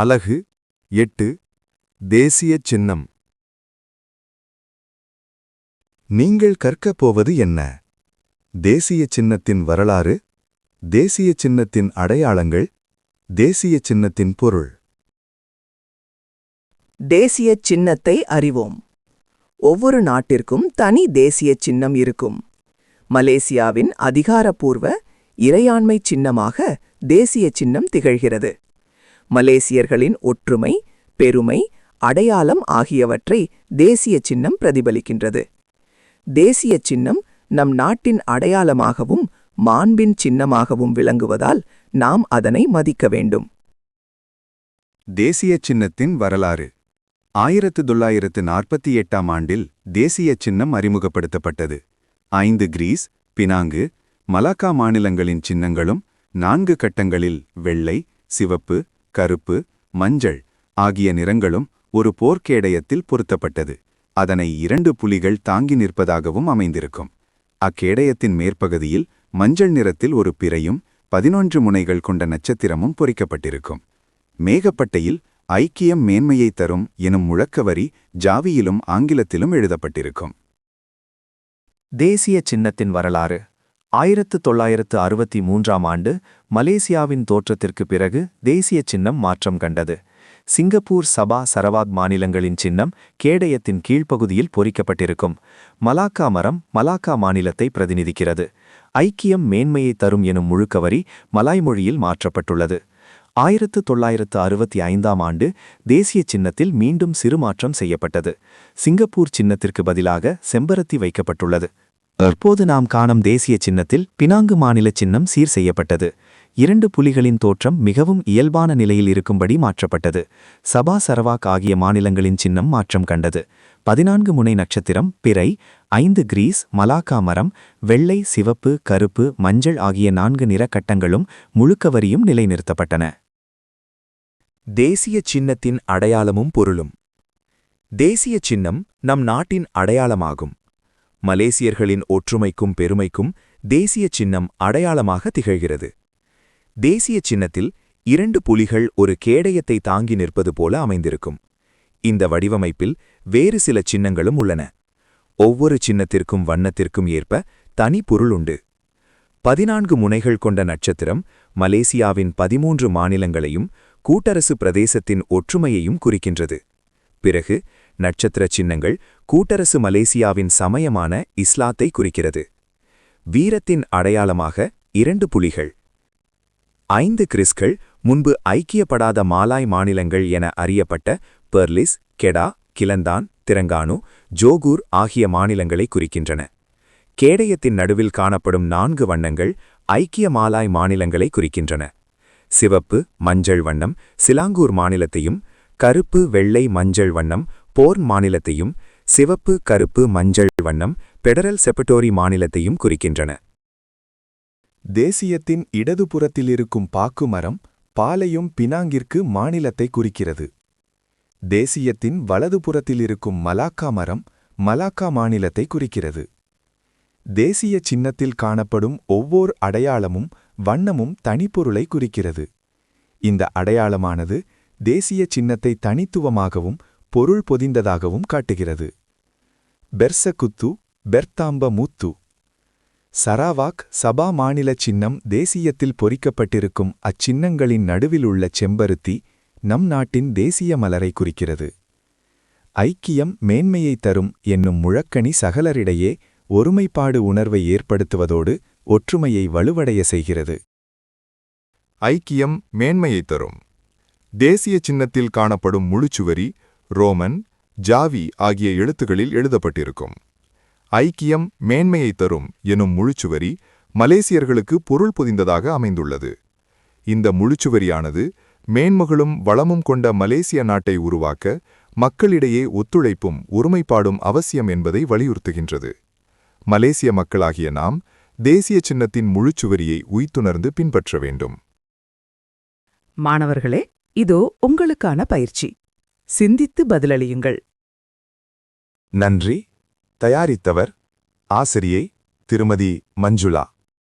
அலகு 8 தேசிய சின்னம். நீங்கள் கற்கப் போவது என்ன? தேசிய சின்னத்தின் வரலாறு, தேசிய சின்னத்தின் அடையாளங்கள், தேசிய சின்னத்தின் பொருள். தேசிய சின்னத்தை அறிவோம். ஒவ்வொரு நாட்டிற்கும் தனி தேசிய சின்னம் இருக்கும். மலேசியாவின் அதிகாரப்பூர்வ இறையாண்மை சின்னமாக தேசிய சின்னம் திகழ்கிறது. மலேசியர்களின் ஒற்றுமை, பெருமை, அடையாளம் ஆகியவற்றை தேசிய சின்னம் பிரதிபலிக்கின்றது. தேசிய சின்னம் நம் நாட்டின் அடையாளமாகவும் மாண்பின் சின்னமாகவும் விளங்குவதால் நாம் அதனை மதிக்க வேண்டும். தேசிய சின்னத்தின் வரலாறு. 1948ஆம் ஆண்டில் தேசிய சின்னம் அறிமுகப்படுத்தப்பட்டது. 5 கிரீஸ், பினாங்கு, மலாக்கா மாநிலங்களின் சின்னங்களும் 4 கட்டங்களில் வெள்ளை, சிவப்பு, கருப்பு, மஞ்சள் ஆகிய நிறங்களும் ஒரு போர்க்கேடயத்தில் பொருத்தப்பட்டது. அதனை 2 புலிகள் தாங்கி நிற்பதாகவும் அமைந்திருக்கும். அக்கேடயத்தின் மேற்பகுதியில் மஞ்சள் நிறத்தில் ஒரு பிறையும் 11 முனைகள் கொண்ட நட்சத்திரமும் பொறிக்கப்பட்டிருக்கும். மேகப்பட்டையில் ஐக்கியம் மேன்மையை தரும் எனும் முழக்கவரி ஜாவியிலும் ஆங்கிலத்திலும் எழுதப்பட்டிருக்கும். தேசிய சின்னத்தின் வரலாறு. 1963ஆம் ஆண்டு மலேசியாவின் தோற்றத்திற்கு பிறகு தேசிய சின்னம் மாற்றம் கண்டது. சிங்கப்பூர், சபா, சரவாக் மாநிலங்களின் சின்னம் கேடயத்தின் கீழ்ப்பகுதியில் பொறிக்கப்பட்டிருக்கும். மலாக்கா மரம் மலாக்கா மாநிலத்தை பிரதிநிதிக்கிறது. ஐக்கியம் மேன்மையை தரும் எனும் முழுக்கவரி மலாய் மொழியில் மாற்றப்பட்டுள்ளது. 1965ஆம் ஆண்டு தேசிய சின்னத்தில் மீண்டும் சிறு மாற்றம் செய்யப்பட்டது. சிங்கப்பூர் சின்னத்திற்கு பதிலாக செம்பருத்தி வைக்கப்பட்டுள்ளது. தற்போது நாம் காணும் தேசிய சின்னத்தில் பினாங்கு மாநில சின்னம் சீர் செய்யப்பட்டது. 2 புலிகளின் தோற்றம் மிகவும் இயல்பான நிலையில் இருக்கும்படி மாற்றப்பட்டது. சபா, சரவாக் ஆகிய மாநிலங்களின் சின்னம் மாற்றம் கண்டது. 14 முனை நட்சத்திரம், பிறை, 5 கிரீஸ், மலாக்கா மரம், வெள்ளை, சிவப்பு, கருப்பு, மஞ்சள் ஆகிய 4 நிற கட்டங்களும் முழுக்கவரியும் நிலைநிறுத்தப்பட்டன. தேசிய சின்னத்தின் அடையாளமும் பொருளும். தேசிய சின்னம் நம் நாட்டின் அடையாளமாகும். மலேசியர்களின் ஒற்றுமைக்கும் பெருமைக்கும் தேசிய சின்னம் அடையாளமாக திகழ்கிறது. தேசிய சின்னத்தில் 2 புலிகள் ஒரு கேடயத்தை தாங்கி நிற்பது போல அமைந்திருக்கும். இந்த வடிவமைப்பில் வேறு சில சின்னங்களும் உள்ளன. ஒவ்வொரு சின்னத்திற்கும் வண்ணத்திற்கும் ஏற்ப தனி பொருள் உண்டு. 14 முனைகள் கொண்ட நட்சத்திரம் மலேசியாவின் 13 மாநிலங்களையும் கூட்டரசு பிரதேசத்தின் ஒற்றுமையையும் குறிக்கின்றது. பிறகு நட்சத்திர சின்னங்கள் கூட்டரசு மலேசியாவின் சமயமான இஸ்லாத்தை குறிக்கிறது. வீரத்தின் அடையாளமாக 2 புலிகள். 5 கிறிஸ்கள் முன்பு ஐக்கியப்படாத மாலாய் மாநிலங்கள் என அறியப்பட்ட பெர்லிஸ், கெடா, கிளந்தான், திரங்கானு, ஜோகூர் ஆகிய மாநிலங்களை குறிக்கின்றன. கேடயத்தின் நடுவில் காணப்படும் 4 வண்ணங்கள் ஐக்கிய மாலாய் மாநிலங்களை குறிக்கின்றன. சிவப்பு, மஞ்சள் வண்ணம் சிலாங்கூர் மாநிலத்தையும், கருப்பு, வெள்ளை, மஞ்சள் வண்ணம் போர்ன் மாநிலத்தையும், சிவப்பு, கருப்பு, மஞ்சள் வண்ணம் பெடரல் செப்பட்டோரி மாநிலத்தையும் குறிக்கின்றன. தேசியத்தின் இடதுபுறத்தில் இருக்கும் பாக்கு மரம் பாலையும் பினாங்கிற்கு மாநிலத்தை குறிக்கிறது. தேசியத்தின் வலதுபுறத்தில் இருக்கும் மலாக்கா மரம் மலாக்கா மாநிலத்தை குறிக்கிறது. தேசிய சின்னத்தில் காணப்படும் ஒவ்வொரு அடையாளமும் வண்ணமும் தனிப்பொருளை குறிக்கிறது. இந்த அடையாளமானது தேசிய சின்னத்தை தனித்துவமாகவும் பொருள் பொதிந்ததாகவும் காட்டுகிறது. பெர்சகுத்து, பெர்தாம்ப மூத்து. சராவாக், சபா மாநில சின்னம் தேசியத்தில் பொறிக்கப்பட்டிருக்கும் அச்சின்னங்களின் நடுவில் உள்ள செம்பருத்தி நம் நாட்டின் தேசிய மலரை குறிக்கிறது. ஐக்கியம் மேன்மையை தரும் என்னும் முழக்கணி சகலரிடையே ஒருமைப்பாடு உணர்வை ஏற்படுத்துவதோடு ஒற்றுமையை வலுவடைய செய்கிறது. ஐக்கியம் மேன்மையை தரும். தேசிய சின்னத்தில் காணப்படும் முழுச்சுவரி ரோமன், ஜாவி ஆகிய எழுத்துகளில் எழுதப்பட்டிருக்கும். ஐக்கியம் மேன்மையை தரும் எனும் முழுச்சுவரி மலேசியர்களுக்கு பொருள் பொதிந்ததாக அமைந்துள்ளது. இந்த முழுச்சுவரியானது மேன்மகளும் வளமும் கொண்ட மலேசிய நாட்டை உருவாக்க மக்களிடையே ஒத்துழைப்பும் ஒருமைப்பாடும் அவசியம் என்பதை வலியுறுத்துகின்றது. மலேசிய மக்களாகிய நாம் தேசிய சின்னத்தின் முழுச்சுவரியை உய்த்துணர்ந்து பின்பற்ற வேண்டும். மாணவர்களே, இதோ உங்களுக்கான பயிற்சி. சிந்தித்து பதிலளியுங்கள். நன்றி. தயாரித்தவர் ஆசிரியை திருமதி மஞ்சுளா.